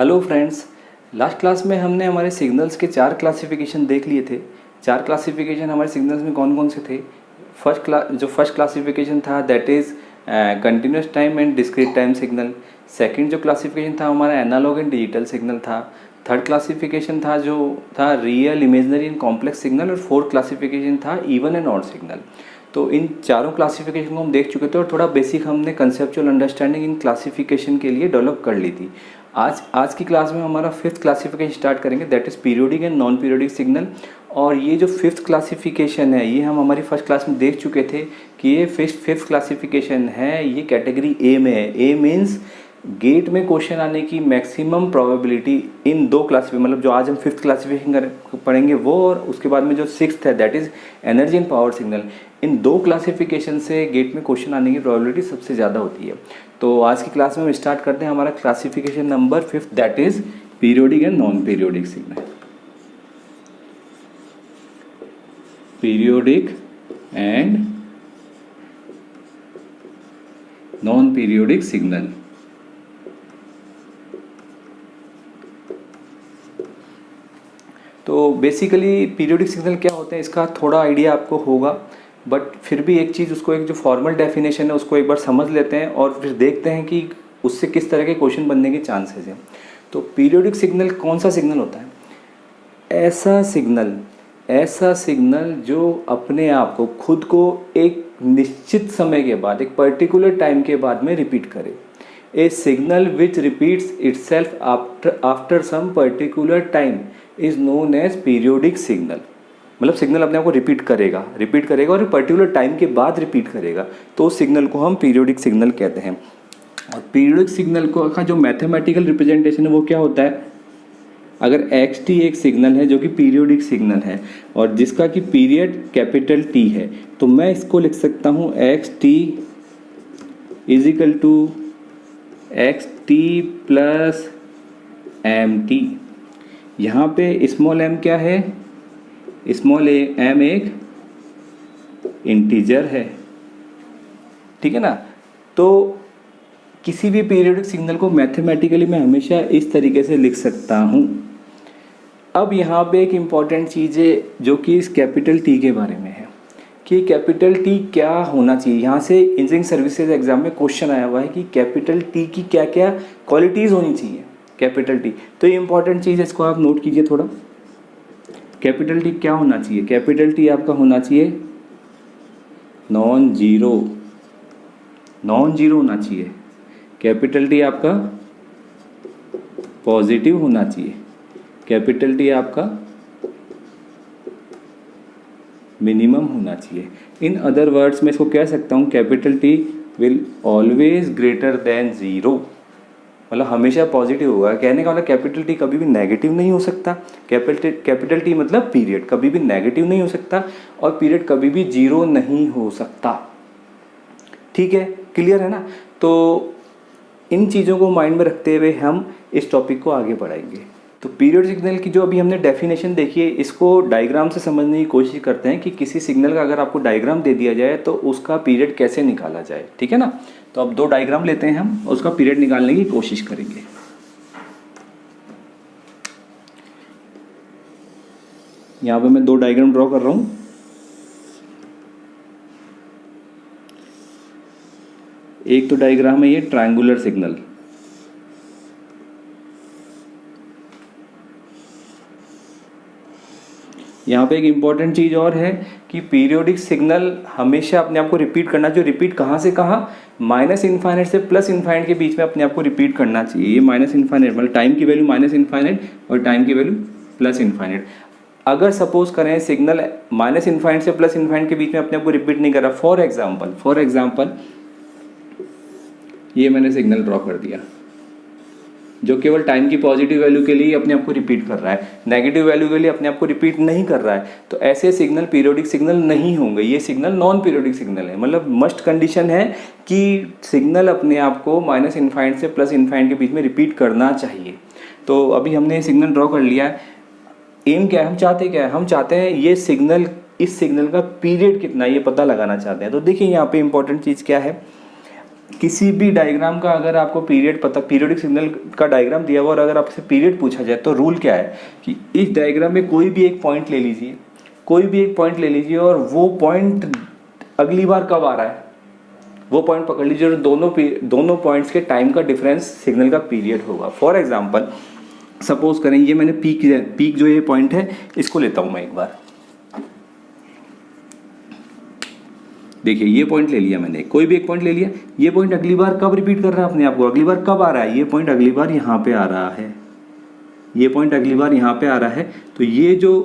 Hello friends, last class में हमने हमारे सिग्नल्स के 4 क्लासिफिकेशन देख लिए थे। 4 क्लासिफिकेशन हमारे सिग्नल्स में कौन कौन से थे। फर्स्ट क्लासिफिकेशन था that is continuous time and discrete time signal. Second जो क्लासिफिकेशन था हमारा एनालॉग एंड डिजिटल सिग्नल था। थर्ड क्लासिफिकेशन था जो था real, imaginary and complex signal. और फोर्थ क्लासिफिकेशन था इवन एंड ऑड सिग्नल। तो इन चारों क्लासिफिकेशन को हम देख चुके थे और थोड़ा बेसिक हमने कंसेप्चुअल अंडरस्टैंडिंग इन क्लासिफिकेशन के लिए डेवलप कर ली थी। आज की क्लास में हमारा फिफ्थ क्लासिफिकेशन स्टार्ट करेंगे that is periodic and non periodic signal. और ये जो फिफ्थ क्लासिफिकेशन है ये हम हमारी फर्स्ट क्लास में देख चुके थे कि ये फिफ्थ क्लासिफिकेशन है, ये कैटेगरी ए में है। ए मीन्स गेट में क्वेश्चन आने की मैक्सिमम प्रोबेबिलिटी इन दो क्लासिफिकेशन, मतलब जो आज हम फिफ्थ क्लासिफिकेशन पढ़ेंगे वो, और उसके बाद में जो सिक्स्थ है that is energy and power signal. इन दो क्लासिफिकेशन से गेट में क्वेश्चन आने की प्रोबेबिलिटी सबसे ज़्यादा होती है। तो आज की क्लास में हम स्टार्ट करते हैं हमारा classification number fifth that is periodic and non periodic signal. Periodic and non periodic signal. तो बेसिकली पीरियोडिक सिग्नल क्या होते हैं इसका थोड़ा आइडिया आपको होगा, बट फिर भी एक चीज़, उसको एक जो फॉर्मल डेफिनेशन है उसको एक बार समझ लेते हैं और फिर देखते हैं कि उससे किस तरह के क्वेश्चन बनने के चांसेस हैं। तो पीरियोडिक सिग्नल कौन सा सिग्नल होता है? ऐसा सिग्नल जो अपने आप को खुद को एक निश्चित समय के बाद, एक पर्टिकुलर टाइम के बाद में रिपीट करे। A signal which repeats itself after some particular time is known as periodic signal. मतलब सिग्नल अपने आप को रिपीट करेगा और एक पर्टिकुलर टाइम के बाद रिपीट करेगा, तो उस सिग्नल को हम पीरियोडिक सिग्नल कहते हैं। और पीरियोडिक सिग्नल का जो मैथमेटिकल रिप्रेजेंटेशन है वो क्या होता है? अगर एक्स टी एक सिग्नल है जो कि पीरियोडिक सिग्नल है और जिसका कि पीरियड कैपिटल टी है, तो मैं इसको लिख सकता हूँ x t is equal to x t plus m t. यहाँ पे स्मॉल एम क्या है? स्मॉल एम एक इंटीजर है, ठीक है ना। तो किसी भी पीरियोडिक सिग्नल को मैथमेटिकली मैं हमेशा इस तरीके से लिख सकता हूँ। अब यहाँ पे एक इम्पॉर्टेंट चीज़ है जो कि इस कैपिटल टी के बारे में है कि कैपिटल टी क्या होना चाहिए। यहाँ से इंजीनियरिंग सर्विसेज एग्जाम में क्वेश्चन आया हुआ है कि कैपिटल टी की क्या क्या क्वालिटीज़ होनी चाहिए कैपिटल टी। तो ये इंपॉर्टेंट चीज़ है, इसको आप नोट कीजिए थोड़ा। कैपिटल टी क्या होना चाहिए? कैपिटल टी आपका होना चाहिए नॉन जीरो होना चाहिए। कैपिटल टी आपका पॉजिटिव होना चाहिए। कैपिटल टी आपका मिनिमम होना चाहिए। इन अदर वर्ड्स में इसको कह सकता हूँ capital T will always greater than zero, मतलब हमेशा पॉजिटिव होगा। कहने का मतलब कैपिटल टी कभी भी नेगेटिव नहीं हो सकता। कैपिटल टी मतलब पीरियड कभी भी नेगेटिव नहीं हो सकता और पीरियड कभी भी जीरो नहीं हो सकता। ठीक है, क्लियर है ना। तो इन चीज़ों को माइंड में रखते हुए हम इस टॉपिक को आगे बढ़ाएंगे। तो पीरियड सिग्नल की जो अभी हमने डेफिनेशन देखी है, इसको डायग्राम से समझने की कोशिश करते हैं कि किसी सिग्नल का अगर आपको डायग्राम दे दिया जाए तो उसका पीरियड कैसे निकाला जाए, ठीक है ना। तो अब 2 डायग्राम लेते हैं हम, उसका पीरियड निकालने की कोशिश करेंगे। यहाँ पे मैं 2 डायग्राम ड्रॉ कर रहा हूँ। एक तो डायग्राम है ये ट्रायंगुलर सिग्नल, यहाँ पे एक इम्पॉर्टेंट चीज़ और है कि पीरियोडिक सिग्नल हमेशा अपने आप को रिपीट करना, जो रिपीट कहाँ से कहाँ, माइनस इन्फाइनाइट से प्लस इन्फाइनाइट के बीच में अपने आप को रिपीट करना चाहिए। ये माइनस इन्फाइनाइट मतलब टाइम की वैल्यू माइनस इन्फाइनाइट और टाइम की वैल्यू प्लस इन्फाइनाइट। अगर सपोज करें सिग्नल माइनस इन्फाइनाइट से प्लस इन्फाइनाइट के बीच में अपने आप को रिपीट नहीं कर रहा, फॉर एग्जाम्पल ये मैंने सिग्नल ड्रॉ कर दिया जो केवल टाइम की पॉजिटिव वैल्यू के लिए अपने आप को रिपीट कर रहा है, नेगेटिव वैल्यू के लिए अपने आप को रिपीट नहीं कर रहा है, तो ऐसे सिग्नल पीरियोडिक सिग्नल नहीं होंगे। ये सिग्नल नॉन पीरियोडिक सिग्नल है। मतलब मस्ट कंडीशन है कि सिग्नल अपने आप को माइनस इन्फाइनाइट से प्लस इन्फाइनाइट के बीच में रिपीट करना चाहिए। तो अभी हमने सिग्नल ड्रॉ कर लिया है। एम क्या है, हम चाहते क्या है? हम चाहते हैं ये सिग्नल, इस सिग्नल का पीरियड कितना है ये पता लगाना चाहते हैं। तो देखिए यहाँ पे इंपॉर्टेंट चीज़ क्या है, किसी भी डायग्राम का अगर आपको पीरियड पता, पीरियोडिक सिग्नल का डायग्राम दिया हुआ और अगर आपसे पीरियड पूछा जाए तो रूल क्या है कि इस डायग्राम में कोई भी एक पॉइंट ले लीजिए, कोई भी एक पॉइंट ले लीजिए और वो पॉइंट अगली बार कब आ रहा है वो पॉइंट पकड़ लीजिए और दोनों पॉइंट्स के टाइम का डिफरेंस सिग्नल का पीरियड होगा। फॉर एग्जांपल सपोज करें ये मैंने पीक जो ये पॉइंट है इसको लेता हूँ मैं एक बार। देखिए ये पॉइंट ले लिया मैंने, कोई भी एक पॉइंट ले लिया, ये पॉइंट अगली बार कब रिपीट कर रहा है अपने आप को, अगली बार कब आ रहा है, ये पॉइंट अगली बार यहाँ पे आ रहा है, ये पॉइंट अगली बार यहाँ पे आ रहा है, तो ये जो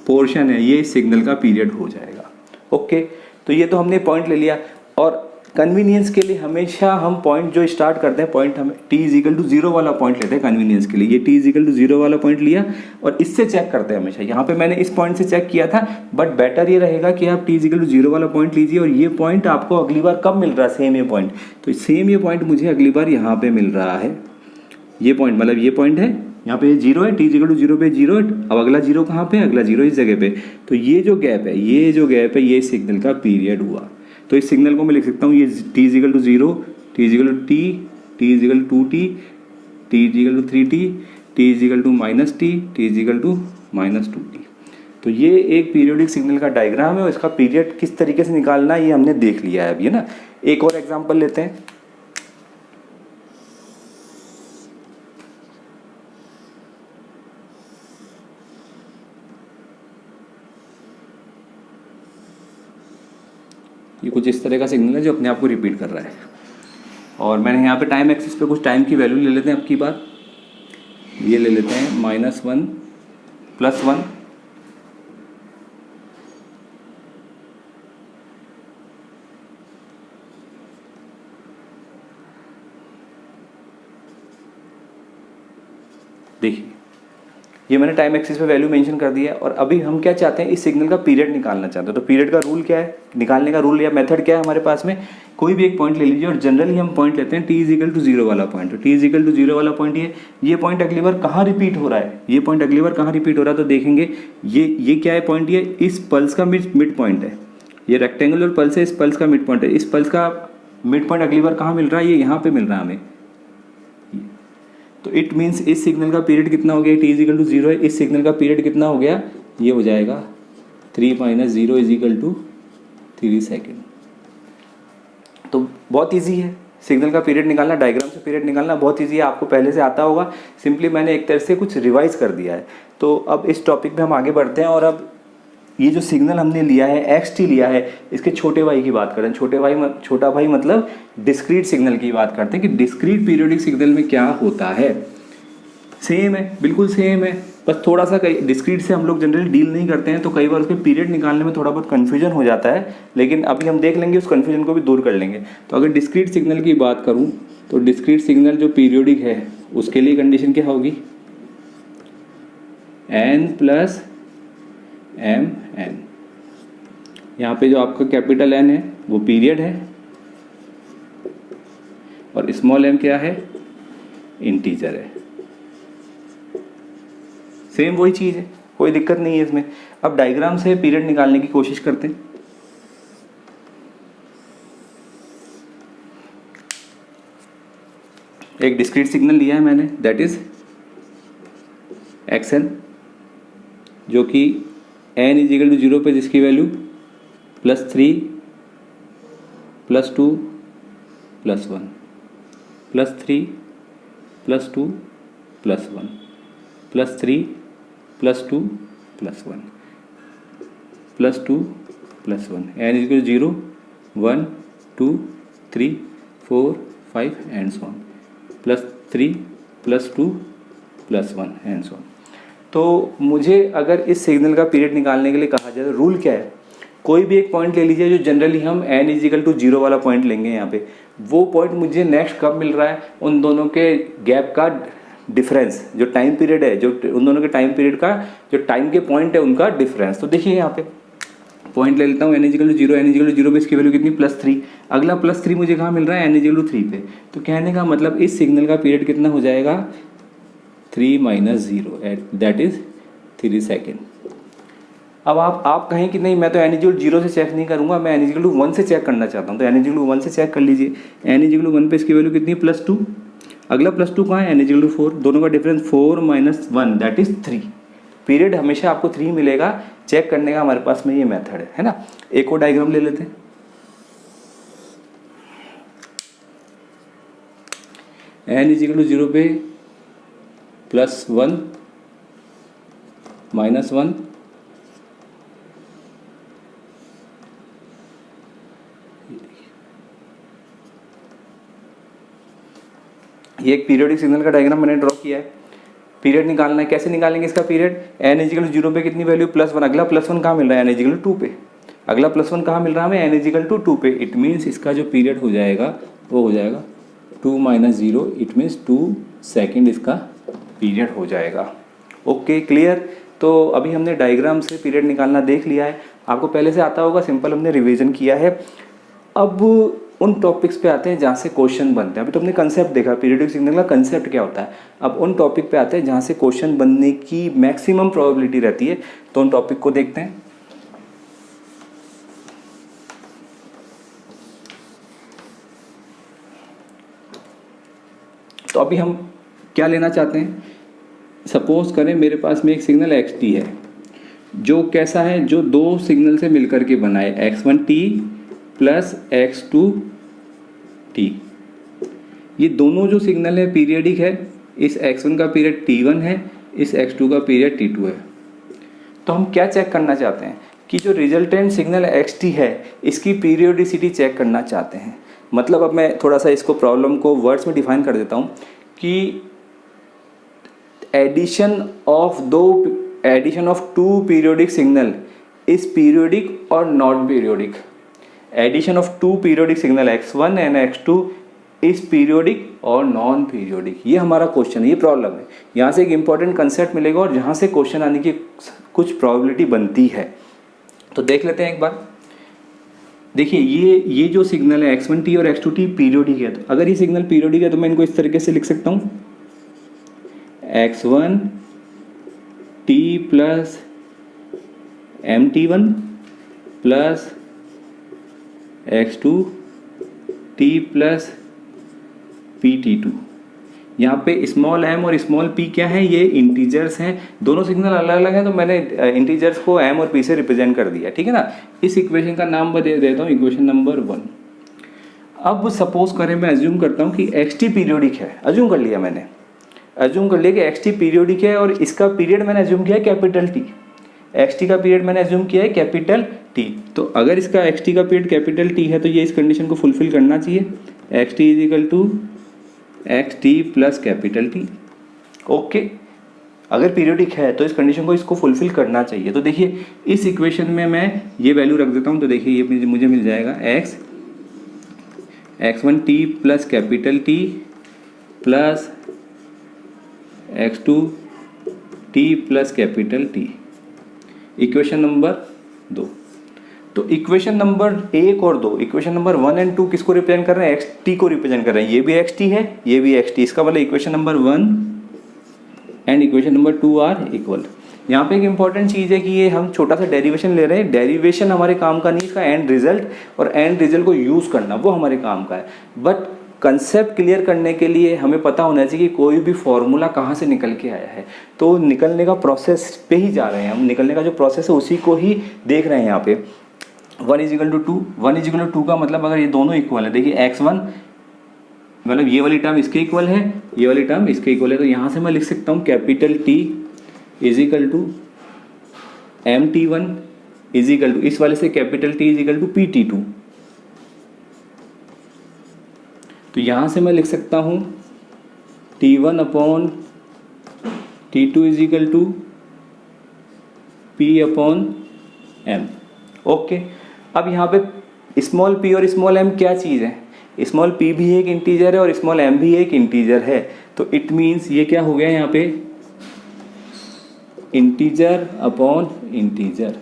पोर्शन है ये सिग्नल का पीरियड हो जाएगा। ओके, तो ये तो हमने पॉइंट ले लिया और कन्वीनियंस के लिए हमेशा हम पॉइंट जो स्टार्ट करते हैं, पॉइंट हमें t=0 वाला पॉइंट लेते हैं कन्वीनियंस के लिए। ये t=0 वाला पॉइंट लिया और इससे चेक करते हैं हमेशा। यहाँ पे मैंने इस पॉइंट से चेक किया था, बट बेटर ये रहेगा कि आप t=0 वाला पॉइंट लीजिए और ये पॉइंट आपको अगली बार कब मिल रहा है, सेम ये पॉइंट, तो सेम ये पॉइंट मुझे अगली बार यहाँ पे मिल रहा है। ये पॉइंट मतलब ये पॉइंट है, यहाँ पे 0 है, t=0 पे 0 है, अब अगला 0 कहाँ पे, अगला 0 इस जगह पे, तो ये जो गैप है, ये सिग्नल का पीरियड हुआ। तो इस सिग्नल को मैं लिख सकता हूँ ये t=0, t=t, t=2t, t=3t, t=-t, t=-2t। तो ये एक पीरियोडिक सिग्नल का डायग्राम है और इसका पीरियड किस तरीके से निकालना है ये हमने देख लिया है अभी, है ना। एक और एग्जांपल लेते हैं। ये कुछ इस तरह का सिग्नल है जो अपने आप को रिपीट कर रहा है और मैंने यहाँ पे टाइम एक्सिस पे कुछ टाइम की वैल्यू ले लेते हैं। अब की बार ये ले लेते हैं -1 +1, देखिए ये मैंने टाइम एक्सिस पे वैल्यू मेंशन कर दिया है और अभी हम क्या चाहते हैं, इस सिग्नल का पीरियड निकालना चाहते हैं। तो पीरियड का रूल क्या है, निकालने का रूल या मेथड क्या है हमारे पास में, कोई भी एक पॉइंट ले लीजिए और जनरली हम पॉइंट लेते हैं t=0 वाला पॉइंट। तो t=0 वाला पॉइंट ये पॉइंट अगली बार कहाँ रिपीट हो रहा है, ये पॉइंट अगली बार कहाँ रिपीट हो रहा है, तो देखेंगे ये क्या है पॉइंट, ये इस पल्स का मिड पॉइंट है, ये रेक्टेंगुलर पल्स है, इस पल्स का मिड पॉइंट है, इस पल्स का मिड पॉइंट अगली बार कहाँ मिल रहा है, ये यहाँ पे मिल रहा है हमें। तो इट मीन्स इस सिग्नल का पीरियड कितना हो गया, t=0 है, इस सिग्नल का पीरियड कितना हो गया, ये हो जाएगा 3 - 0 = 3 सेकेंड। तो बहुत इजी है सिग्नल का पीरियड निकालना, डायग्राम से पीरियड निकालना बहुत इजी है, आपको पहले से आता होगा, सिंपली मैंने एक तरह से कुछ रिवाइज कर दिया है। तो अब इस टॉपिक में हम आगे बढ़ते हैं और अब ये जो सिग्नल हमने लिया है xt लिया है, इसके छोटे भाई की बात करें। छोटा भाई मतलब डिस्क्रीट सिग्नल की बात करते हैं कि डिस्क्रीट पीरियोडिक सिग्नल में क्या होता है। सेम है, बिल्कुल सेम है, बस थोड़ा सा डिस्क्रीट से हम लोग जनरली डील नहीं करते हैं तो कई बार उसके पीरियड निकालने में थोड़ा बहुत कन्फ्यूजन हो जाता है, लेकिन अभी हम देख लेंगे, उस कन्फ्यूजन को भी दूर कर लेंगे। तो अगर डिस्क्रीट सिग्नल की बात करूँ तो डिस्क्रीट सिग्नल जो पीरियोडिक है उसके लिए कंडीशन क्या होगी, n+m_n। यहाँ पे जो आपका कैपिटल N है वो पीरियड है और स्मॉल m क्या है, इंटीजर है। सेम वही चीज़ है, कोई दिक्कत नहीं है इसमें। अब डायग्राम से पीरियड निकालने की कोशिश करते हैं। एक डिस्क्रीट सिग्नल लिया है मैंने, दैट इज xn, जो कि n=0 पे जिसकी value +3 +2 +1 +3 +2 +1 +3 +2 +1 +2 +1, n=0 1 2 3 4 5 and so on, +3 +2 +1 and so on. तो मुझे अगर इस सिग्नल का पीरियड निकालने के लिए कहा जाए तो रूल क्या है, कोई भी एक पॉइंट ले लीजिए जो जनरली हम n=0 वाला पॉइंट लेंगे यहाँ पे, वो पॉइंट मुझे नेक्स्ट कब मिल रहा है, उन दोनों के गैप का डिफरेंस, जो टाइम पीरियड है, जो उन दोनों के टाइम पीरियड का जो टाइम के पॉइंट है उनका डिफरेंस। तो देखिए यहाँ पे पॉइंट ले लेता हूँ n=0 पे इसकी वैल्यू कितनी, +3, अगला +3 मुझे कहाँ मिल रहा है, n=3 पे। तो कहने का मतलब इस सिग्नल का पीरियड कितना हो जाएगा, 3 - 0 दैट इज 3 सेकेंड। अब आप कहें कि नहीं मैं तो n इक्वल 0 से चेक नहीं करूंगा, मैं n इक्वल 1 से चेक करना चाहता हूँ, तो n इक्वल 1 से चेक कर लीजिए। n इक्वल 1 पे इसकी वैल्यू कितनी है, +2। अगला +2 कहाँ है, n इक्वल 4, दोनों का डिफरेंस 4 - 1 दैट इज 3। पीरियड हमेशा आपको 3 मिलेगा। चेक करने का हमारे पास में ये मेथड है ना। एक और डायग्राम ले लेते हैं। n इक्वल 0 पे +1 -1 ये एक पीरियोडिक सिग्नल का डायग्राम मैंने ड्रॉ किया है। पीरियड निकालना है, कैसे निकालेंगे इसका पीरियड, n इक्वल 0 पे कितनी वैल्यू, +1। अगला +1 कहाँ मिल रहा है, n इक्वल 2 पे। अगला +1 कहाँ मिल रहा है हमें, n इक्वल 2 पे। इट मीन्स इसका जो पीरियड हो जाएगा वो हो जाएगा 2 - 0, इट मीन्स 2 सेकेंड इसका पीरियड हो जाएगा। Okay clear. तो अभी हमने डायग्राम से पीरियड निकालना देख लिया है, आपको पहले से आता होगा, सिंपल हमने रिवीजन किया है। अब उन टॉपिक्स पे आते हैं जहाँ से क्वेश्चन बनते हैं। अभी तो हमने कंसेप्ट देखा, पीरियोडिक सिग्नल का कंसेप्ट क्या होता है। अब उन टॉपिक पे आते हैं जहाँ से क्वेश्चन बनने की मैक्सिमम प्रोबेबिलिटी रहती है, तो उन टॉपिक को देखते हैं। तो अभी हम क्या लेना चाहते हैं, सपोज करें मेरे पास में एक सिग्नल x है, जो कैसा है, जो दो सिग्नल से मिलकर के बना है, x1t प्लस x2t। ये दोनों जो सिग्नल है पीरियडिक है, इस x1 का पीरियड t1 है, इस x2 का पीरियड t2 है। तो हम क्या चेक करना चाहते हैं कि जो रिजल्टेंट सिग्नल xt है इसकी पीरियोडिसिटी चेक करना चाहते हैं। मतलब अब मैं थोड़ा सा इसको प्रॉब्लम को वर्ड्स में डिफाइन कर देता हूँ कि addition of two periodic signal is periodic और not periodic. Addition of two periodic signal x1 and x2 is periodic और नॉन पीरियोडिक। ये हमारा क्वेश्चन है, ये प्रॉब्लम है। यहाँ से एक इंपॉर्टेंट कंसेप्ट मिलेगा और जहाँ से क्वेश्चन आने की कुछ प्रोबेबिलिटी बनती है। तो देख लेते हैं एक बार। देखिए ये जो सिग्नल है x1t और x2t पीरियोडिक है। तो अगर ये सिग्नल पीरियोडिक है तो मैं इनको इस तरीके से लिख सकता हूँ, x1t plus mt1 plus x2t plus pt2। यहाँ पे स्मॉल m और स्मॉल p क्या है, ये इंटीजर्स हैं। दोनों सिग्नल अलग अलग हैं तो मैंने इंटीजर्स को m और p से रिप्रेजेंट कर दिया, ठीक है ना। इस इक्वेशन का नाम दे देता हूँ इक्वेशन नंबर 1। अब सपोज करें मैं अज्यूम करता हूँ कि xt पीरियोडिक है, अज्यूम कर लिया मैंने, अज्यूम कर लिया कि xt पीरियोडिक है और इसका पीरियड मैंने अज्यूम किया है कैपिटल T। xt का पीरियड मैंने अज्यूम किया है कैपिटल T। तो अगर इसका xt का पीरियड कैपिटल T है तो ये इस कंडीशन को फुलफिल करना चाहिए, xt is equal to xt plus capital T। Okay, अगर पीरियोडिक है तो इस कंडीशन को इसको फुलफिल करना चाहिए। तो देखिए इस इक्वेशन में मैं ये वैल्यू रख देता हूँ। तो देखिए ये मुझे मिल जाएगा x1t plus capital T plus x2t plus capital T, equation number 2। तो इक्वेशन नंबर 1 और 2, इक्वेशन नंबर 1 एंड 2 किसको रिप्रेजेंट कर रहे हैं, xt को रिप्रेजेंट कर रहे हैं। ये भी xt है, ये भी xt। इसका मतलब equation number 1 and equation number 2 are equal. यहाँ पे एक इंपॉर्टेंट चीज़ है कि ये हम छोटा सा डेरिवेशन ले रहे हैं। डेरिवेशन हमारे काम का नहीं, इसका एंड रिजल्ट और एंड रिजल्ट को यूज़ करना वो हमारे काम का है। बट कंसेप्ट क्लियर करने के लिए हमें पता होना चाहिए कि कोई भी फॉर्मूला कहाँ से निकल के आया है। तो निकलने का प्रोसेस पे ही जा रहे हैं हम, निकलने का जो प्रोसेस है उसी को ही देख रहे हैं यहाँ पे। 1 = 2, 1 = 2 का मतलब अगर ये दोनों इक्वल है, देखिए x1 मतलब ये वाली टर्म इसके इक्वल है, ये वाली टर्म इसके इक्वल है। तो यहाँ से मैं लिख सकता हूँ capital T is equal to mt1 is equal to, इस वाले से capital T is equal to pt2। तो यहाँ से मैं लिख सकता हूँ t1 upon t2 is equal to p upon m। Okay, अब यहाँ पे स्मॉल p और स्मॉल m क्या चीज़ है, स्मॉल p भी एक इंटीजर है और स्मॉल m भी एक इंटीजर है। तो इट मीन्स ये क्या हो गया यहाँ पे, इंटीजर अपॉन इंटीजर।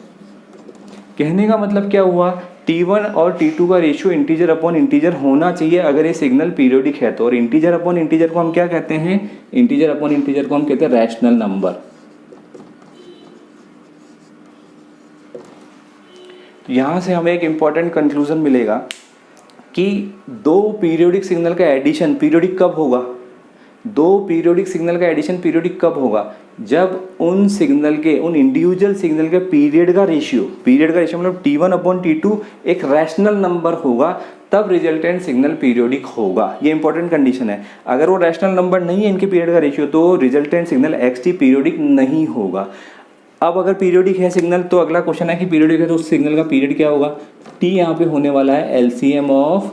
कहने का मतलब क्या हुआ, t1 और t2 का रेशियो इंटीजर अपॉन इंटीजर होना चाहिए अगर ये सिग्नल पीरियोडिक है तो। और इंटीजर अपॉन इंटीजर को हम क्या कहते हैं, इंटीजर अपॉन इंटीजर को हम कहते हैं रैशनल नंबर। तो यहाँ से हमें एक इम्पॉर्टेंट कंक्लूजन मिलेगा कि दो पीरियोडिक सिग्नल का एडिशन पीरियोडिक कब होगा, दो पीरियोडिक सिग्नल का एडिशन पीरियोडिक कब होगा, जब उन सिग्नल के, उन इंडिविजुअल सिग्नल के पीरियड का रेशियो मतलब T1/T2 एक रैशनल नंबर होगा, तब रिजल्टेंट सिग्नल पीरियोडिक होगा। ये इंपॉर्टेंट कंडीशन है। अगर वो रैशनल नंबर नहीं है इनके पीरियड का रेशियो, तो रिजल्टेंट सिग्नल xt पीरियोडिक नहीं होगा। अब अगर पीरियोडिक है सिग्नल, तो अगला क्वेश्चन है कि पीरियोडिक है तो उस सिग्नल का पीरियड क्या होगा। t यहाँ पे होने वाला है LCM of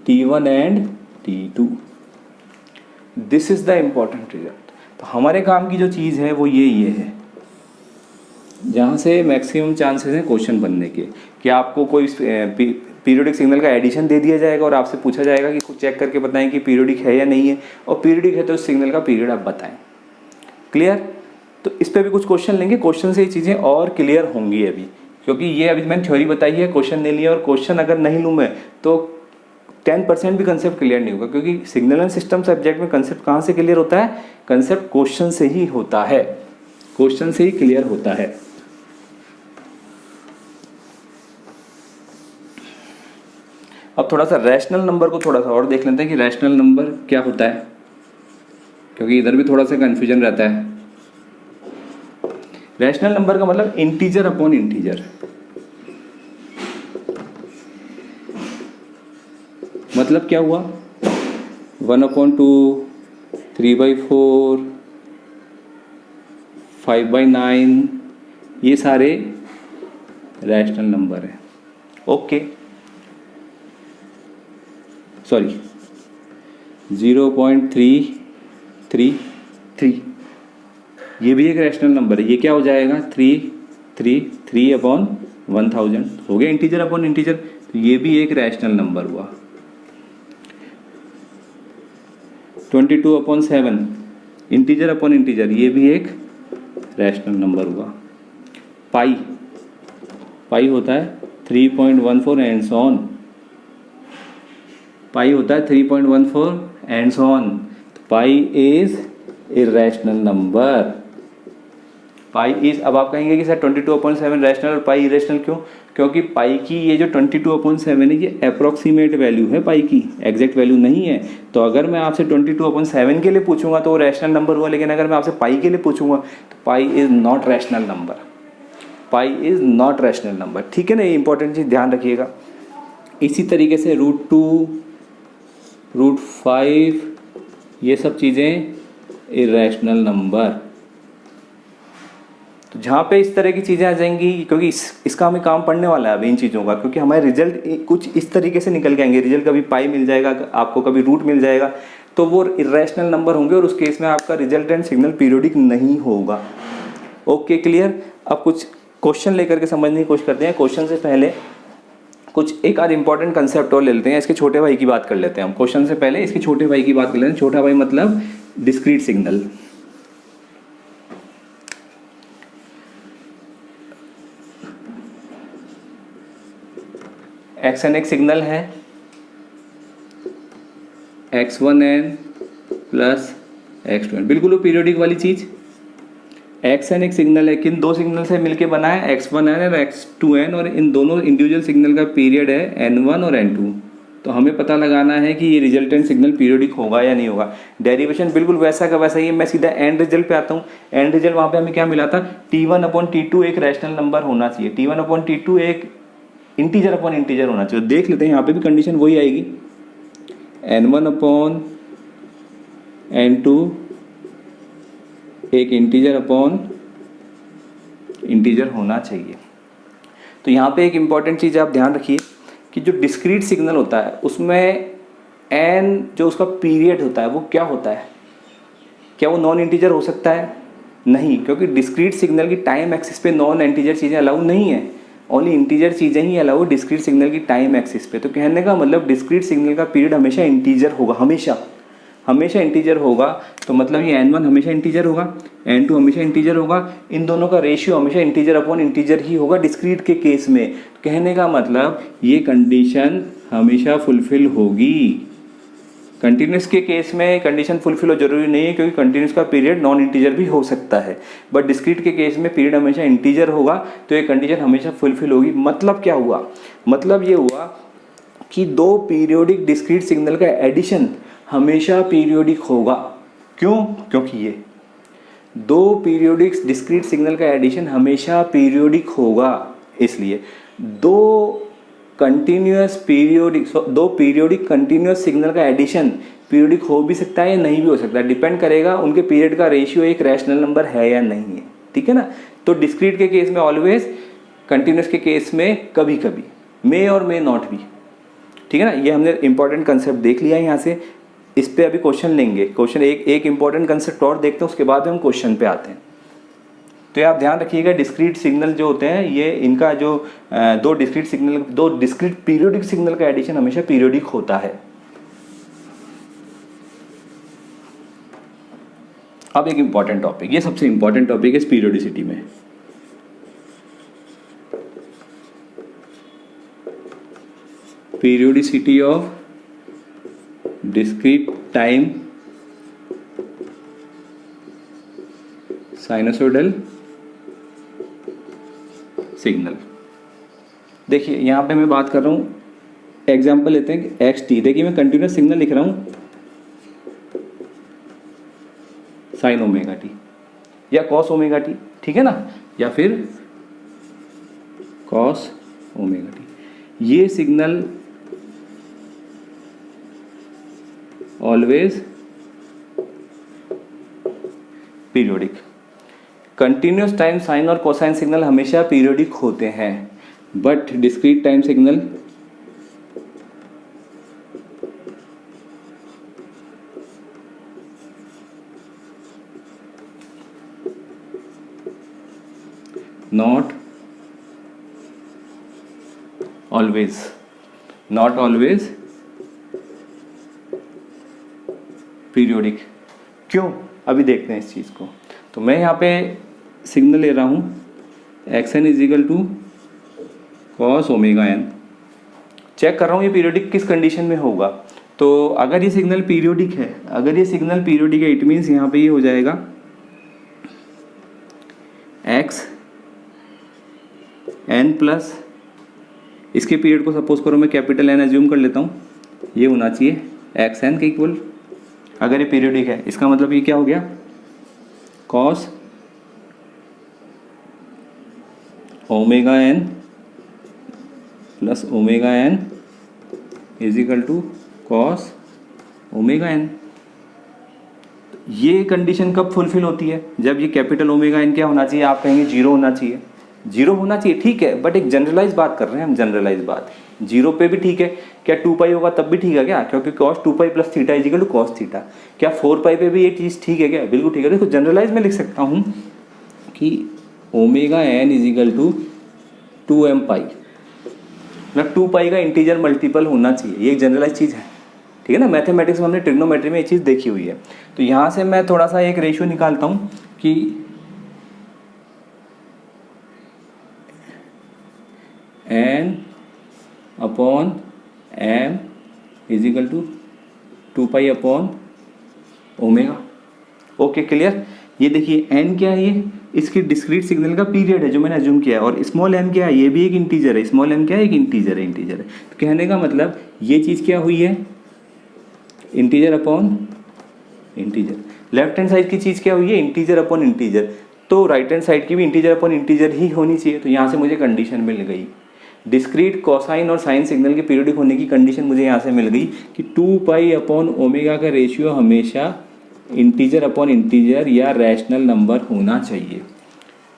T1 and T2। This is the important result. तो हमारे काम की जो चीज़ है वो ये है, जहाँ से मैक्सिमम चांसेस हैं क्वेश्चन बनने के, कि आपको कोई पीरियोडिक सिग्नल का एडिशन दे दिया जाएगा और आपसे पूछा जाएगा कि कुछ चेक करके बताएं कि पीरियोडिक है या नहीं है, और पीरियोडिक है तो उस सिग्नल का पीरियड आप बताएं। क्लियर? तो इस पर भी कुछ क्वेश्चन लेंगे, क्वेश्चन से ये चीज़ें और क्लियर होंगी अभी, क्योंकि ये अभी मैंने थ्योरी बताई है, क्वेश्चन ले लिया, और क्वेश्चन अगर नहीं लूँ मैं तो 10% भी कंसेप्ट क्लियर नहीं होगा, क्योंकि सिग्नल एंड सिस्टम सब्जेक्ट में कंसेप्ट कहाँ से क्लियर होता है, कंसेप्ट क्वेश्चन से ही होता है, क्वेश्चन से ही क्लियर होता है। अब थोड़ा सा रैशनल नंबर को थोड़ा सा और देख लेते हैं कि रैशनल नंबर क्या होता है, क्योंकि इधर भी थोड़ा सा कंफ्यूजन रहता है। रैशनल नंबर का मतलब इंटीजर अपॉन इंटीजर, मतलब क्या हुआ, 1/2, 3/4, 5/9, ये सारे रैशनल नंबर हैं। ओके, सॉरी 0.333, ये भी एक रैशनल नंबर है। ये क्या हो जाएगा, 3/1000 हो गया, इंटीजर अपॉन इंटीजर, तो ये भी एक रैशनल नंबर हुआ। 22/7 इंटीजर अपॉन इंटीजर, ये भी एक रैशनल नंबर हुआ। पाई होता है 3.14 एंड सो ऑन, पाई होता है 3.14 and so on. Pi is irrational number, pi is, अब आप कहेंगे कि सर 22/7 रैशनल और पाई इरेशनल क्यों, क्योंकि पाई की ये जो 22/7 है, ये अप्रोक्सीमेट वैल्यू है, पाई की एग्जैक्ट वैल्यू नहीं है। तो अगर मैं आपसे 22/7 के लिए पूछूंगा तो वो रैशनल नंबर हुआ, लेकिन अगर मैं आपसे पाई के लिए पूछूंगा तो pi is not rational number, pi is not rational number. ठीक है ना, ये इंपॉर्टेंट चीज़ ध्यान रखिएगा। इसी तरीके से √2, √5, ये सब चीज़ें इरेशनल नंबर। तो जहाँ पे इस तरह की चीज़ें आ जाएंगी, क्योंकि इसका हमें काम पड़ने वाला है अभी इन चीज़ों का, क्योंकि हमारे रिजल्ट कुछ इस तरीके से निकल के आएंगे। रिजल्ट कभी पाई मिल जाएगा आपको, कभी रूट मिल जाएगा, तो वो इरेशनल नंबर होंगे, और उस केस में आपका रिजल्टेंट सिग्नल पीरियोडिक नहीं होगा। Okay, clear? अब कुछ क्वेश्चन लेकर के समझने की कोशिश करते हैं। क्वेश्चन से पहले कुछ एक आध इंपॉर्टेंट कंसेप्ट और ले लेते हैं। इसके छोटे भाई की बात कर लेते हैं हम। क्वेश्चन से पहले इसके छोटे भाई की बात कर लेते हैं। छोटा भाई मतलब डिस्क्रीट सिग्नल। xn एक सिग्नल है, x1n प्लस x2n, बिल्कुल वो पीरियोडिक वाली चीज। xn एक सिग्नल है, किन दो सिग्नल से मिलके बना है, x1n और x2n, और इन दोनों इंडिविजुअल सिग्नल का पीरियड है n1 और n2। तो हमें पता लगाना है कि ये रिजल्टेंट सिग्नल पीरियोडिक होगा या नहीं होगा। डेरिवेशन बिल्कुल वैसा का वैसा ही है। मैं सीधा एंड रिजल्ट पे आता हूँ। एंड रिजल्ट वहाँ पे हमें क्या मिला था, T1/T2 एक रैशनल नंबर होना चाहिए, T1/T2 एक इंटीजर अपॉन इंटीजर होना चाहिए। देख लेते हैं, यहाँ पे भी कंडीशन वही आएगी, n1/n2 एक इंटीजर अपॉन इंटीजर होना चाहिए। तो यहाँ पे एक इंपॉर्टेंट चीज़ आप ध्यान रखिए कि जो डिस्क्रीट सिग्नल होता है उसमें n जो उसका पीरियड होता है वो क्या होता है, क्या वो नॉन इंटीजर हो सकता है? नहीं, क्योंकि डिस्क्रीट सिग्नल की टाइम एक्सिस पे नॉन इंटीजर चीज़ें अलाउ नहीं है, ओनली इंटीजर चीज़ें ही अलाउ डिस्क्रीट सिग्नल की टाइम एक्सिस पे। तो कहने का मतलब डिस्क्रीट सिग्नल का पीरियड हमेशा इंटीजर होगा, हमेशा इंटीजर होगा। तो मतलब ये n1 हमेशा इंटीजर होगा, n2 हमेशा इंटीजर होगा, इन दोनों का रेशियो हमेशा इंटीजर अपॉन इंटीजर ही होगा डिस्क्रीट के केस में। कहने का मतलब ये कंडीशन हमेशा फुलफिल होगी, कंटिन्यूस के केस में कंडीशन फुलफिल हो जरूरी नहीं है, क्योंकि कंटिन्यूस का पीरियड नॉन इंटीजर भी हो सकता है, बट डिस्क्रीट के केस में पीरियड हमेशा इंटीजर होगा, तो ये कंडीशन हमेशा फुलफिल होगी। मतलब क्या हुआ, मतलब ये हुआ कि दो पीरियोडिक डिस्क्रीट सिग्नल का एडिशन हमेशा पीरियोडिक होगा। क्यों? क्योंकि ये दो पीरियोडिक डिस्क्रीट सिग्नल का एडिशन हमेशा पीरियोडिक होगा, इसलिए दो पीरियोडिक कंटिन्यूस सिग्नल का एडिशन पीरियोडिक हो भी सकता है या नहीं भी हो सकता है, डिपेंड करेगा उनके पीरियड का रेशियो एक रैशनल नंबर है या नहीं है। ठीक है ना? तो डिस्क्रीट के केस में ऑलवेज, कंटिन्यूस के केस में कभी कभी, मे और मे नॉट भी। ठीक है ना? ये हमने इंपॉर्टेंट कंसेप्ट देख लिया है यहाँ से, इस पे अभी क्वेश्चन लेंगे। क्वेश्चन एक इंपॉर्टेंट कंसेप्ट और देखते हैं, उसके बाद हम क्वेश्चन पे आते हैं। तो ये आप ध्यान रखिएगा, डिस्क्रीट सिग्नल जो होते हैं ये, इनका जो दो डिस्क्रीट पीरियोडिक सिग्नल का एडिशन हमेशा पीरियोडिक होता है। अब एक इंपॉर्टेंट टॉपिक, ये सबसे इंपॉर्टेंट टॉपिक है इस पीरियोडिसिटी में। Periodicity of discrete time sinusoidal signal. देखिए यहाँ पे मैं बात कर रहा हूँ, एग्जांपल लेते हैं एक्स टी। देखिए मैं कंटिन्यूस सिग्नल लिख रहा हूँ साइन ओमेगा टी या कॉस ओमेगा टी, ठीक है ना, या फिर कॉस ओमेगा टी। ये signal always periodic. Continuous time sine और कोसाइन सिग्नल हमेशा पीरियोडिक होते हैं, but discrete time signal not always periodic. क्यों? अभी देखते हैं इस चीज़ को। तो मैं यहाँ पे सिग्नल ले रहा हूँ x n is equal to cos omega n, check कर रहा हूँ ये पीरियोडिक किस कंडीशन में होगा। तो अगर ये सिग्नल पीरियोडिक है, इट मीन्स यहाँ पे ये हो जाएगा एक्स एन प्लस, इसके पीरियड को सपोज करो मैं कैपिटल एन एज्यूम कर लेता हूँ, ये होना चाहिए एक्स एन के इक्वल। अगर ये पीरियोडिक है, इसका मतलब ये क्या हो गया, cos omega n plus omega n is equal to cos omega n. ये कंडीशन कब फुलफिल होती है? जब ये कैपिटल ओमेगा एन क्या होना चाहिए, आप कहेंगे जीरो होना चाहिए। जीरो होना चाहिए, ठीक है, बट एक जनरलाइज बात कर रहे हैं हम, जनरलाइज बात। जीरो पे भी ठीक है, क्या 2 पाई होगा तब भी ठीक है क्या? क्योंकि cos 2 pi plus theta is equal to cos theta. क्या 4 पाई पे भी ये चीज़ ठीक है क्या? बिल्कुल ठीक है। देखो जनरलाइज में लिख सकता हूँ कि omega n is equal to 2m pi, मतलब 2 पाई का इंटीजर मल्टीपल होना चाहिए। ये एक जनरलाइज चीज़ है, ठीक है ना। मैथमेटिक्स में हमने ट्रिग्नोमेट्री में ये चीज़ देखी हुई है। तो यहाँ से मैं थोड़ा सा एक रेशियो निकालता हूँ कि n upon m is equal to 2 pi upon omega. Okay, clear. ये देखिए n क्या है, ये इसकी डिस्क्रीट सिग्नल का पीरियड है जो मैंने अज्यूम किया है, और स्मॉल m क्या है, ये भी एक इंटीजर है। स्मॉल m क्या है, एक इंटीजर है। तो कहने का मतलब ये चीज़ क्या हुई है, integer upon integer. Left hand side की चीज़ क्या हुई है, इंटीजर अपॉन इंटीजर। तो राइट हैंड साइड की भी इंटीजर अपॉन इंटीजर ही होनी चाहिए। तो यहाँ से मुझे कंडीशन मिल गई, डिस्क्रीट कोसाइन और साइन सिग्नल के पीरियोडिक होने की कंडीशन मुझे यहाँ से मिल गई कि 2 पाई अपॉन ओमेगा का रेशियो हमेशा इंटीजर अपॉन इंटीजर या रैशनल नंबर होना चाहिए।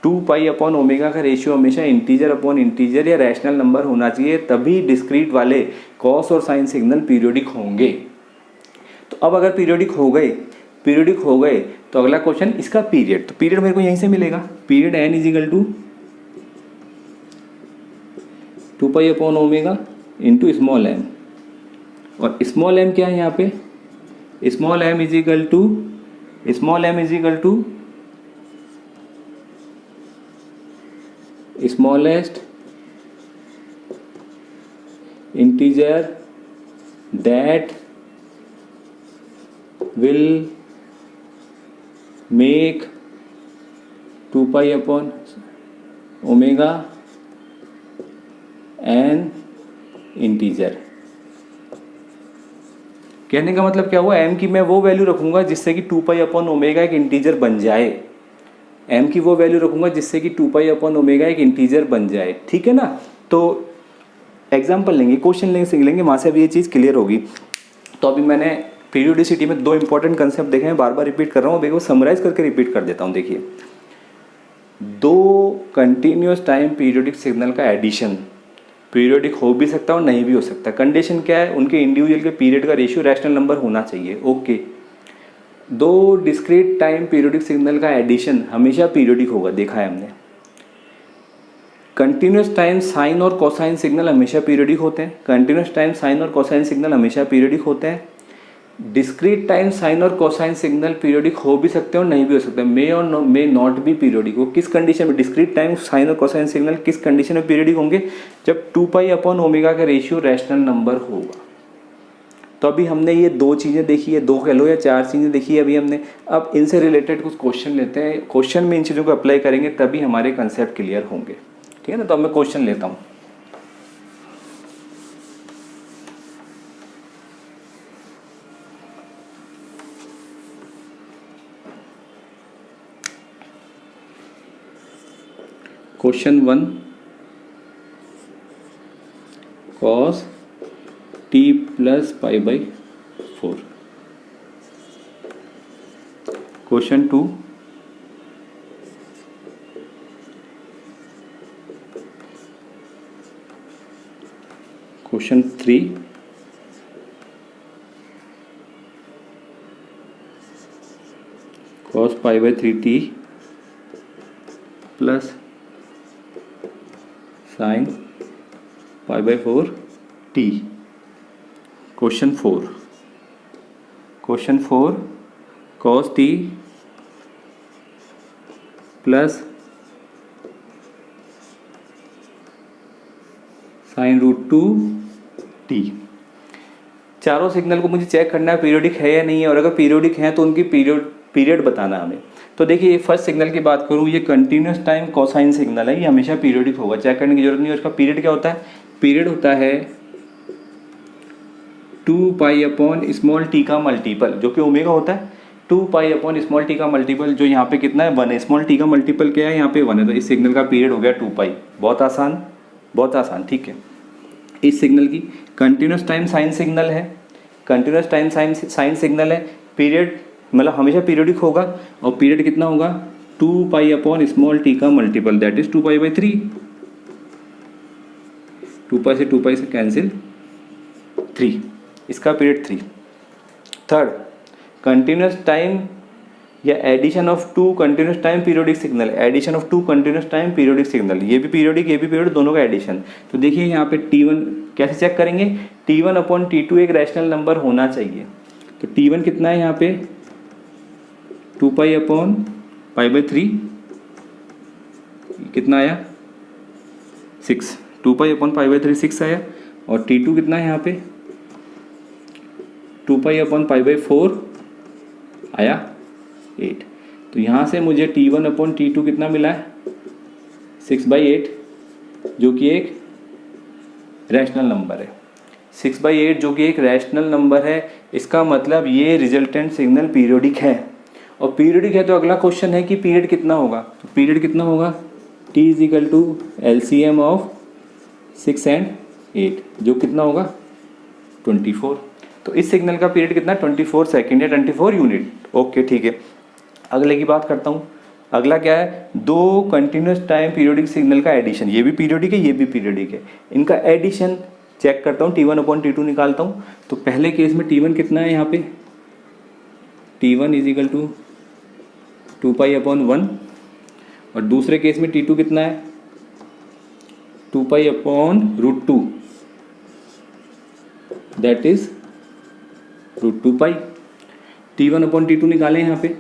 2 पाई अपॉन ओमेगा का रेशियो हमेशा इंटीजर अपॉन इंटीजर या रैशनल नंबर होना चाहिए, तभी डिस्क्रीट वाले कॉस और साइन सिग्नल पीरियोडिक होंगे। तो अब अगर पीरियोडिक हो गए तो अगला क्वेश्चन इसका पीरियड। तो पीरियड मेरे को यहीं से मिलेगा, period n is equal to 2 pi upon omega into small m, और स्मॉल एम क्या है यहाँ पे, small m is equal to smallest integer that will make 2 pi upon omega an integer। कहने का मतलब क्या हुआ, m की मैं वो वैल्यू रखूंगा जिससे कि 2 पाई अपॉन ओमेगा एक इंटीजर बन जाए। m की वो वैल्यू रखूंगा जिससे कि 2 पाई अपॉन ओमेगा एक इंटीजर बन जाए, ठीक है ना। तो एग्जाम्पल लेंगे, क्वेश्चन लेंगे, वहाँ से अभी ये चीज़ क्लियर होगी। तो अभी मैंने पीरियोडिसिटी में दो इंपॉर्टेंट कंसेप्ट देखे हैं, बार बार रिपीट कर रहा हूँ, अभी वो समराइज करके रिपीट कर देता हूँ। देखिए, दो कंटिन्यूस टाइम पीरियोडिक सिग्नल का एडिशन पीरियोडिक हो भी सकता है और नहीं भी हो सकता। कंडीशन क्या है, उनके इंडिविजुअल के पीरियड का रेशियो रैशनल नंबर होना चाहिए, ओके। दो डिस्क्रीट टाइम पीरियोडिक सिग्नल का एडिशन हमेशा पीरियोडिक होगा, देखा है हमने। कंटिन्यूस टाइम साइन और कोसाइन सिग्नल हमेशा पीरियोडिक होते हैं, कंटिन्यूस टाइम साइन और कोसाइन सिग्नल हमेशा पीरियोडिक होते हैं। डिस्क्रीट टाइम साइन और कोसाइन सिग्नल पीरियोडिक हो भी सकते हैं और नहीं भी हो सकते, मे और मे नॉट भी पीरियोडिक। वो किस कंडीशन में, डिस्क्रीट टाइम साइन और कोसाइन सिग्नल किस कंडीशन में पीरियोडिक होंगे, जब 2 पाई अपॉन ओमेगा का रेशियो रैशनल नंबर होगा। तो अभी हमने ये दो चीज़ें देखी है, दो कह लो या चार चीज़ें देखी है अभी हमने। अब इनसे रिलेटेड कुछ क्वेश्चन लेते हैं, क्वेश्चन में इन चीज़ों को अप्लाई करेंगे तभी हमारे कंसेप्ट क्लियर होंगे, ठीक है ना। तो अब मैं क्वेश्चन लेता हूँ। Question 1, cos t plus pi by 4। Question 2, question 3, cos pi by 3t plus sine pi by 4t। Question 4, cos t plus sine root 2t। चारों सिग्नल को मुझे चेक करना है पीरियोडिक है या नहीं है, और अगर पीरियोडिक है तो उनकी पीरियड बताना हमें। तो देखिए, ये फर्स्ट सिग्नल की बात करूँ, ये कंटिन्यूस टाइम कोसाइन सिग्नल है, ये हमेशा पीरियोडिक होगा, चेक करने की जरूरत नहीं है। उसका पीरियड क्या होता है, पीरियड होता है 2 पाई अपॉन स्मॉल टी का मल्टीपल, जो कि ओमेगा होता है। 2 पाई अपॉन स्मॉल टी का मल्टीपल, जो यहाँ पे कितना है, 1 है। स्मॉल टी का मल्टीपल क्या है, यहाँ पे 1 है, तो इस सिग्नल का पीरियड हो गया 2 पाई। बहुत आसान, बहुत आसान, ठीक है। इस सिग्नल की कंटिन्यूस टाइम साइन सिग्नल है, कंटिन्यूस टाइम साइन सिग्नल है, पीरियड मतलब हमेशा पीरियोडिक होगा, और पीरियड कितना होगा, 2 पाई अपॉन स्मॉल टी का multiple, that is 2 pi by 3। 2 pi से कैंसिल 3, इसका पीरियड 3। थर्ड, कंटिन्यूस टाइम या addition of 2 continuous time periodic signal, addition of 2 continuous time periodic signal, ये भी पीरियोडिक ये भी पीरियोडिक, दोनों का एडिशन। तो देखिए यहाँ पे T1 कैसे चेक करेंगे, T1 अपॉन T2 एक रैशनल नंबर होना चाहिए। तो T1 कितना है यहाँ पे, 2 पाई अपॉन पाई बाई 3, कितना आया 6, 2 पाई अपॉन पाई बाई 3 6 आया। और T2 कितना है यहाँ पे, 2 पाई अपॉन पाई बाई 4 आया 8। तो यहाँ से मुझे T1 अपॉन T2 कितना मिला है, 6/8, जो कि एक रैशनल नंबर है। 6/8 जो कि एक रैशनल नंबर है, इसका मतलब ये रिजल्टेंट सिग्नल पीरियोडिक है। और पीरियोडिक है तो अगला क्वेश्चन है कि पीरियड कितना होगा। तो पीरियड कितना होगा, T is equal to LCM of 6 and 8, जो कितना होगा 24। तो इस सिग्नल का पीरियड कितना, 24 सेकेंड या 24 यूनिट, ओके ठीक है। अगले की बात करता हूँ। अगला क्या है, दो कंटिन्यूस टाइम पीरियोडिक सिग्नल का एडिशन, ये भी पीरियोडिक है ये भी पीरियोडिक है, इनका एडिशन चेक करता हूँ, T1 अपॉन T2 निकालता हूँ। तो पहले केस में T1 कितना है यहाँ पे, T1 is equal to 2 pi upon 1, और दूसरे केस में T2 कितना है, 2 pi upon root 2, that is root 2 pi. T1 upon T2 निकालें यहाँ पे,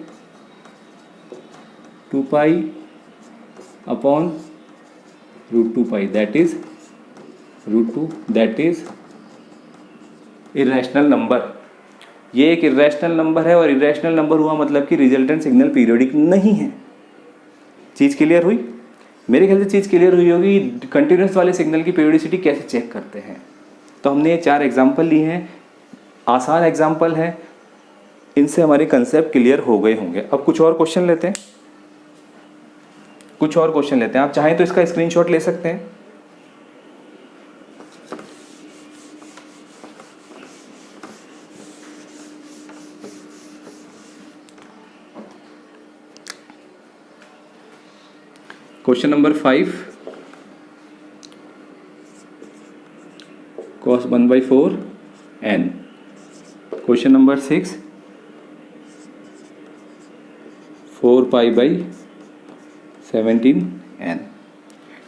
2 pi upon root 2 pi, that is root 2, that is irrational number. ये एक इरेशनल नंबर है और इरेशनल नंबर हुआ मतलब कि रिजल्टेंट सिग्नल पीरियोडिक नहीं है। चीज़ क्लियर हुई? मेरे ख्याल से चीज़ क्लियर हुई होगी। कंटिन्यूस वाले सिग्नल की पीरियोडिसिटी कैसे चेक करते हैं। तो हमने ये 4 एग्जाम्पल लिए हैं, आसान एग्जाम्पल है, इनसे हमारे कंसेप्ट क्लियर हो गए होंगे। अब कुछ और क्वेश्चन लेते हैं, आप चाहें तो इसका स्क्रीनशॉट ले सकते हैं। Question number 5 cos 1/4 n। Question number 6 4π/17 n।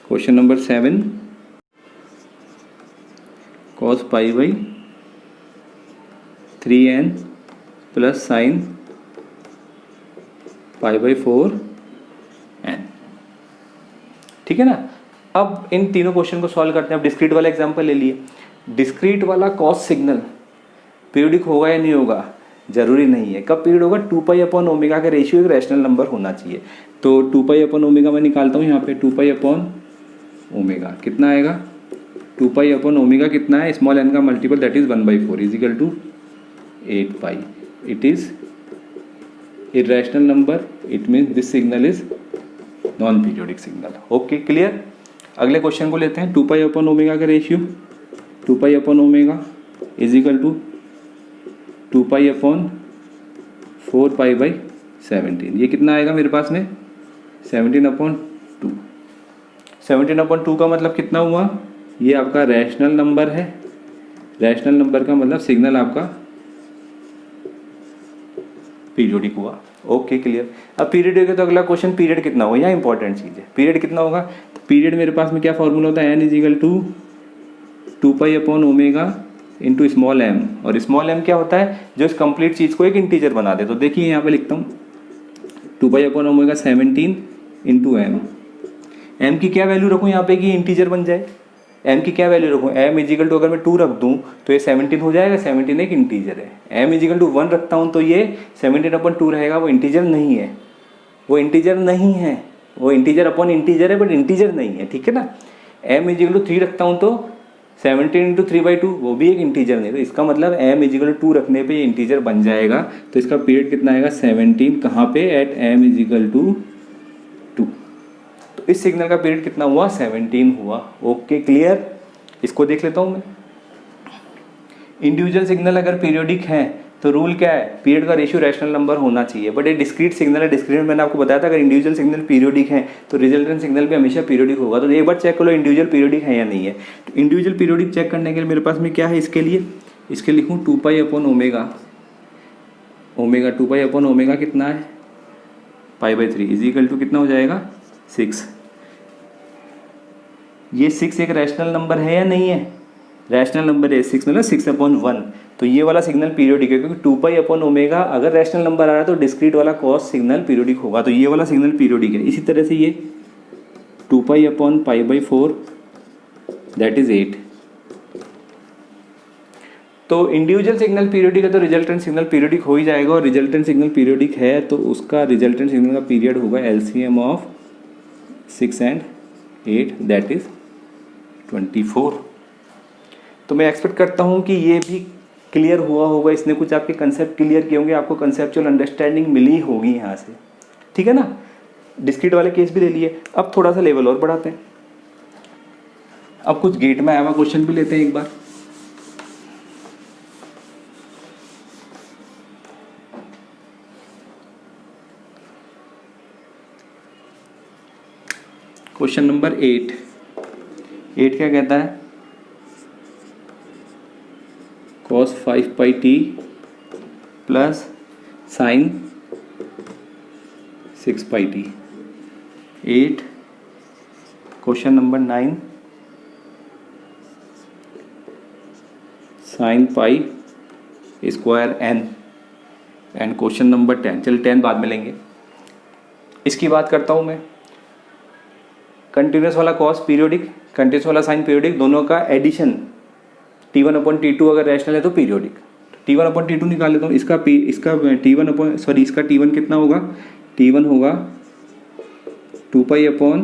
Question number 7 cos π/3n plus sin π/4 n। ठीक है ना। अब इन तीनों क्वेश्चन को सॉल्व करते हैं। अब डिस्क्रीट वाला एग्जांपल ले लिए। डिस्क्रीट वाला कॉस सिग्नल पीरियोडिक होगा या नहीं होगा, जरूरी नहीं है। कब पीरियड होगा, 2π/ω का रेशियो एक रैशनल नंबर होना चाहिए। तो 2π/ω मैं निकालता हूँ यहाँ पे। 2π/ω कितना आएगा, 2π/ω कितना है, स्मॉल n का multiple that is 1/4 equal to 8π। It is irrational number, it means this signal is non periodic signal. Okay clear. अगले क्वेश्चन को लेते हैं। 2π/ω का रेशियो 2π/ω इजिकल टू 2π/4π/17। ये कितना आएगा मेरे पास में, 17/2। 17/2 का मतलब कितना हुआ, ये आपका रैशनल नंबर है। रैशनल नंबर का मतलब सिग्नल आपका पीरियोडिक हुआ। Okay clear. अब पीरियड है तो अगला क्वेश्चन पीरियड कितना होगा, यहाँ इंपॉर्टेंट चीज़ है। पीरियड कितना होगा, तो पीरियड मेरे पास में क्या फॉर्मूला होता है, n equal to 2π/ω into small m। और स्मॉल m क्या होता है, जो इस कंप्लीट चीज़ को एक इंटीजर बना दे। तो देखिए यहाँ पे लिखता हूँ 2π/ω 17 इंटू m। m की क्या वैल्यू रखूँ यहाँ पे कि इंटीजर बन जाए, m की क्या वैल्यू रखूँ, m इजिकल टू अगर मैं 2 रख दूँ तो ये 17 हो जाएगा। 17 एक इंटीजर है। m इजिकल टू 1 रखता हूँ तो ये 17/2 रहेगा। वो इंटीजर नहीं है, वो इंटीजर नहीं है, वो इंटीजर अपॉन इंटीजर है बट इंटीजर नहीं है। ठीक है ना। m इजिकल टू 3 रखता हूँ तो 17 इंटू 3/2 वो भी एक इंटीजर नहीं। तो इसका मतलब m इजिकल टू 2 रखने पे ये इंटीजर बन जाएगा। तो इसका पीरियड कितना आएगा, 17 कहाँ पे, एट m इजिकल टू 2। तो इस सिग्नल का पीरियड कितना हुआ, 17 हुआ। Okay clear. इसको देख लेता हूँ मैं। इंडिविजुअल सिग्नल अगर पीरियोडिक है तो रूल क्या है, पीरियड का रेशियो रैशनल नंबर होना चाहिए। बट ये डिस्क्रीट सिग्नल है। डिस्क्रीट मैंने आपको बताया था अगर इंडिविजुअल सिग्नल पीरियोडिक है तो रिजल्टेंट सिग्नल भी हमेशा पीरियोडिक होगा। तो एक बार चेक कर लो इंडिविजुअल पीरियोडिक है या नहीं है। तो इंडिविजुअल पीरियोडिक चेक करने के लिए मेरे पास में क्या है, इसके लिए इसके लिखूँ 2π/ω। 2π/ω कितना है, π/3 इजिकल टू कितना हो जाएगा, 6। ये 6 एक रैशनल नंबर है या नहीं है, रैशनल नंबर है। 6 मतलब 6/1। तो ये वाला सिग्नल पीरियोडिक है क्योंकि 2π/ω अगर रैशनल नंबर आ रहा है तो डिस्क्रीट वाला कॉस सिग्नल पीरियोडिक होगा। तो ये वाला सिग्नल पीरियोडिक है। इसी तरह से ये 2π/π/4 दैट इज 8। तो इंडिविजुअल सिग्नल पीरियोडिक है तो रिजल्टेंट सिग्नल पीरियोडिक हो ही जाएगा। और रिजल्टेंट सिग्नल पीरियोडिक है तो उसका रिजल्टेंट सिग्नल का पीरियड होगा LCM of 6 and 8 that is 24। तो मैं एक्सपेक्ट करता हूँ कि ये भी क्लियर हुआ होगा। इसने कुछ आपके कंसेप्ट क्लियर किए होंगे, आपको कंसेप्चुअल अंडरस्टैंडिंग मिली होगी यहाँ से। ठीक है ना। डिस्क्रीट वाले केस भी ले लिए। अब थोड़ा सा लेवल और बढ़ाते हैं। अब कुछ गेट में आया हुआ क्वेश्चन भी लेते हैं एक बार। क्वेश्चन नंबर 8 क्या कहता है, cos 5πt plus sin 6πt। 8 question number 9 sin pi square n and question number 10। चल 10 बाद में लेंगे। इसकी बात करता हूँ मैं। कंटिन्यूस वाला कॉस पीरियोडिक, कंटिन्यूस वाला साइन पीरियोडिक, दोनों का एडिशन T1/T2 अगर रैशनल है तो पीरियोडिक। T1 अपॉन T2 निकाल लेता हूँ। इसका T1 अपॉन इसका T1 कितना होगा, T1 होगा 2 pi upon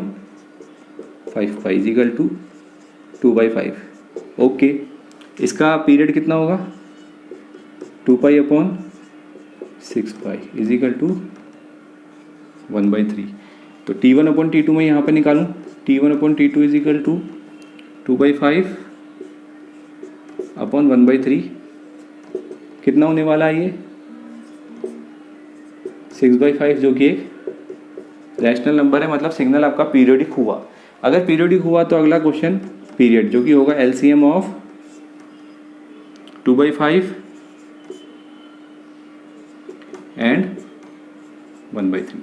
5 pi is equal to 2/5। Okay, इसका पीरियड कितना होगा 2 pi upon 6 pi is equal to 1/3। तो T1 अपॉन T2 मैं यहाँ पे निकालूँ, T1 upon T2 is equal to 2/5 upon 1/3। कितना होने वाला है ये 6/5, जो कि एक रैशनल नंबर है, मतलब सिग्नल आपका पीरियोडिक हुआ। अगर पीरियोडिक हुआ तो अगला क्वेश्चन पीरियड, जो कि होगा एलसीएम ऑफ 2/5 एंड 1/3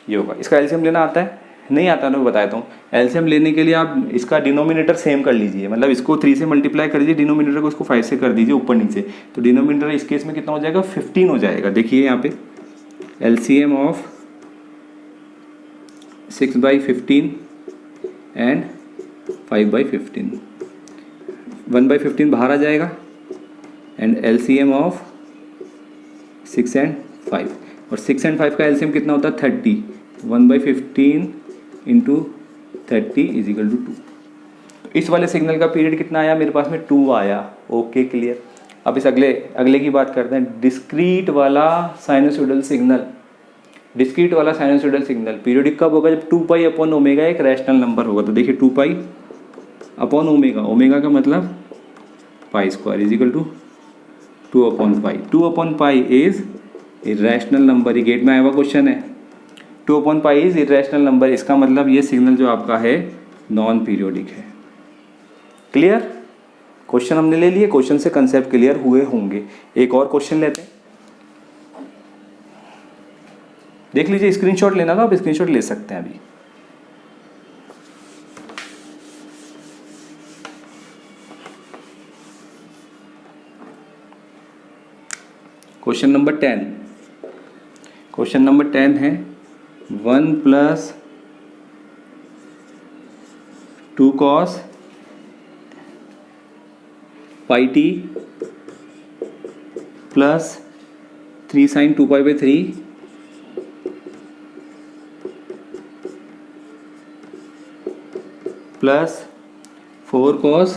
ये होगा। इसका एलसीएम लेना आता है, नहीं आता तो बताता हूँ। एलसीएम लेने के लिए आप इसका डिनोमिनेटर सेम कर लीजिए, मतलब इसको 3 से मल्टीप्लाई कर लीजिए, डिनोमिनेटर को इसको 5 से कर दीजिए ऊपर नीचे, तो डिनोमिनेटर इस केस में कितना हो जाएगा 15 हो जाएगा। देखिए यहाँ पे एलसीएम ऑफ 6/15 एंड 5/15, 1/15 बाहर आ जाएगा एंड एलसीएम ऑफ 6 एंड 5, और 6 एंड 5 का एलसीएम कितना होता है 30, 1/15 इंटू 30 इजिकल टू 2। तो इस वाले सिग्नल का पीरियड कितना आया मेरे पास में 2 आया। Okay clear. अब इस अगले की बात करते हैं, डिस्क्रीट वाला साइनोसॉइडल सिग्नल। डिस्क्रीट वाला साइनोसॉइडल सिग्नल पीरियडिक कब होगा, जब 2 पाई अपॉन ओमेगा एक रैशनल नंबर होगा। तो देखिए 2 पाई अपॉन ओमेगा, ओमेगा का मतलब pi square is equal to 2 upon pi. 2 upon pi is irrational number, ये गेट में आया हुआ क्वेश्चन है। 2 upon pi is irrational number, इसका मतलब ये सिग्नल जो आपका है नॉन पीरियोडिक है। क्लियर, क्वेश्चन हमने ले लिए, क्वेश्चन से कंसेप्ट क्लियर हुए होंगे। एक और क्वेश्चन लेते हैं, देख लीजिए। स्क्रीनशॉट लेना था, आप स्क्रीनशॉट ले सकते हैं अभी। क्वेश्चन नंबर 10, क्वेश्चन नंबर 10 है 1 + 2 cos πt plus 3 sin 2π/3 plus 4 cos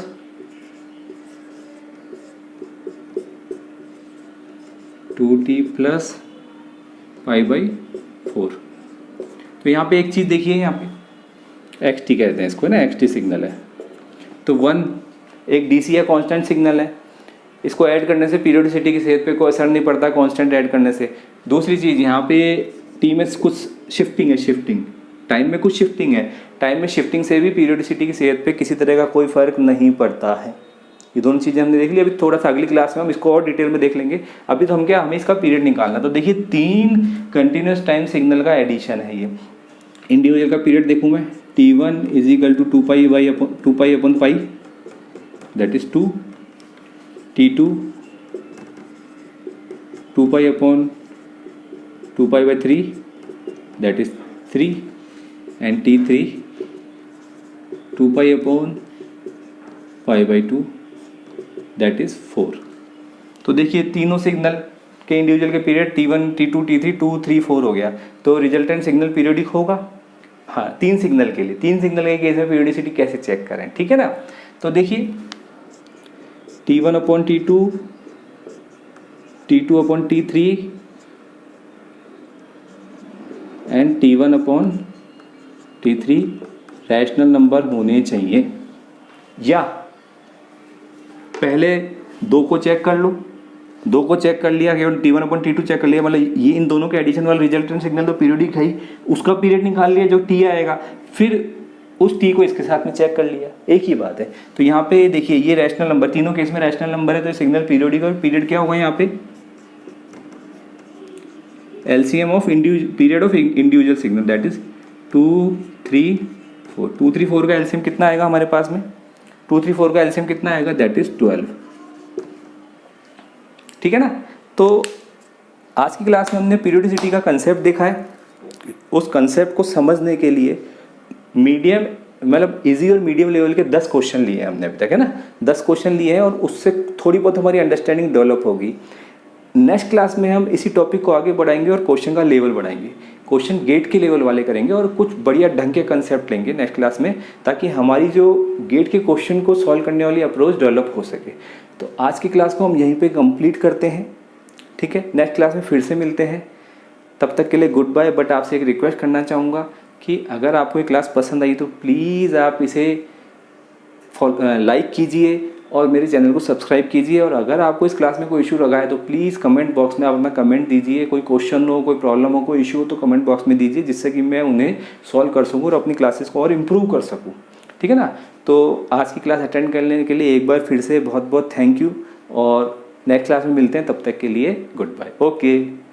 2t plus π/4। तो यहाँ पे एक चीज़ देखिए, यहाँ पे एक्स टी कहते हैं इसको ना, एक्स टी सिग्नल है। तो 1 एक डीसी या कांस्टेंट सिग्नल है, इसको ऐड करने से पीरियोडिसिटी की सेहत पे कोई असर नहीं पड़ता कांस्टेंट ऐड करने से। दूसरी चीज़ यहाँ पे टी में कुछ शिफ्टिंग है, शिफ्टिंग टाइम में कुछ शिफ्टिंग है, टाइम में शिफ्टिंग से भी पीरियोडिसिटी की सेहत पे किसी तरह का कोई फ़र्क नहीं पड़ता है। ये दोनों चीज़ें हमने देख ली। अभी थोड़ा सा अगली क्लास में हम इसको और डिटेल में देख लेंगे। अभी तो हमें इसका पीरियड निकालना। तो देखिए 3 कंटिन्यूस टाइम सिग्नल का एडिशन है ये। इंडिविजुअल का पीरियड देखूँ मैं, T1 equal to 2 pi upon pi that is 2, T2 2 pi upon 2π/3 that is 3 and T3 2 pi upon π/2 that is 4। तो देखिए तीनों सिग्नल के इंडिविजुअल के पीरियड T1 T2 T3 2 3 4 हो गया। तो रिजल्टेंट सिग्नल पीरियोडिक होगा। हाँ, 3 सिग्नल के लिए, 3 सिग्नल के केस में पीरियोडिसिटी कैसे चेक करें, ठीक है ना। तो देखिए T1 upon T2 T2 upon T3 and T1 upon T3 rational number होने चाहिए। या पहले 2 को चेक कर लो, 2 को चेक कर लिया, केवल T1 अपॉन T2 चेक कर लिया, मतलब ये इन दोनों के एडिशन वाला रिजल्टेंट सिग्नल तो पीरियोडिक है ही, उसका पीरियड निकाल लिया जो T आएगा, फिर उस T को इसके साथ में चेक कर लिया, एक ही बात है। तो यहाँ पे देखिए ये रैशनल नंबर, तीनों केस में रैशनल नंबर है, तो सिग्नल पीरियोडिक, और पीरियड क्या होगा यहाँ पे LCM of period of individual signal that is 2 3 4। 2 3 4 का एलसीएम कितना आएगा हमारे पास में, 2 3 4 का एलसीएम कितना आएगा दैट इज 12, ठीक है ना। तो आज की क्लास में हमने पीरियोडिसिटी का कंसेप्ट देखा है। उस कंसेप्ट को समझने के लिए मीडियम मतलब इजी और मीडियम लेवल के 10 क्वेश्चन लिए हैं हमने अभी तक, है ना। 10 क्वेश्चन लिए हैं और उससे थोड़ी बहुत हमारी अंडरस्टैंडिंग डेवलप होगी। नेक्स्ट क्लास में हम इसी टॉपिक को आगे बढ़ाएंगे और क्वेश्चन का लेवल बढ़ाएंगे, क्वेश्चन गेट के लेवल वाले करेंगे और कुछ बढ़िया ढंग के कंसेप्ट लेंगे नेक्स्ट क्लास में, ताकि हमारी जो गेट के क्वेश्चन को सॉल्व करने वाली अप्रोच डेवलप हो सके। तो आज की क्लास को हम यहीं पे कंप्लीट करते हैं, ठीक है। नेक्स्ट क्लास में फिर से मिलते हैं, तब तक के लिए गुड बाय। बट आपसे एक रिक्वेस्ट करना चाहूँगा कि अगर आपको ये क्लास पसंद आई तो प्लीज़ आप इसे लाइक कीजिए और मेरे चैनल को सब्सक्राइब कीजिए। और अगर आपको इस क्लास में कोई इशू लगा है तो प्लीज़ कमेंट बॉक्स में आप अपना कमेंट दीजिए। कोई क्वेश्चन हो, कोई प्रॉब्लम हो, कोई इशू हो तो कमेंट बॉक्स में दीजिए, जिससे कि मैं उन्हें सॉल्व कर सकूँ और अपनी क्लासेस को और इम्प्रूव कर सकूँ, ठीक है ना। तो आज की क्लास अटेंड करने के लिए एक बार फिर से बहुत बहुत थैंक यू और नेक्स्ट क्लास में मिलते हैं, तब तक के लिए गुड बाय। ओके।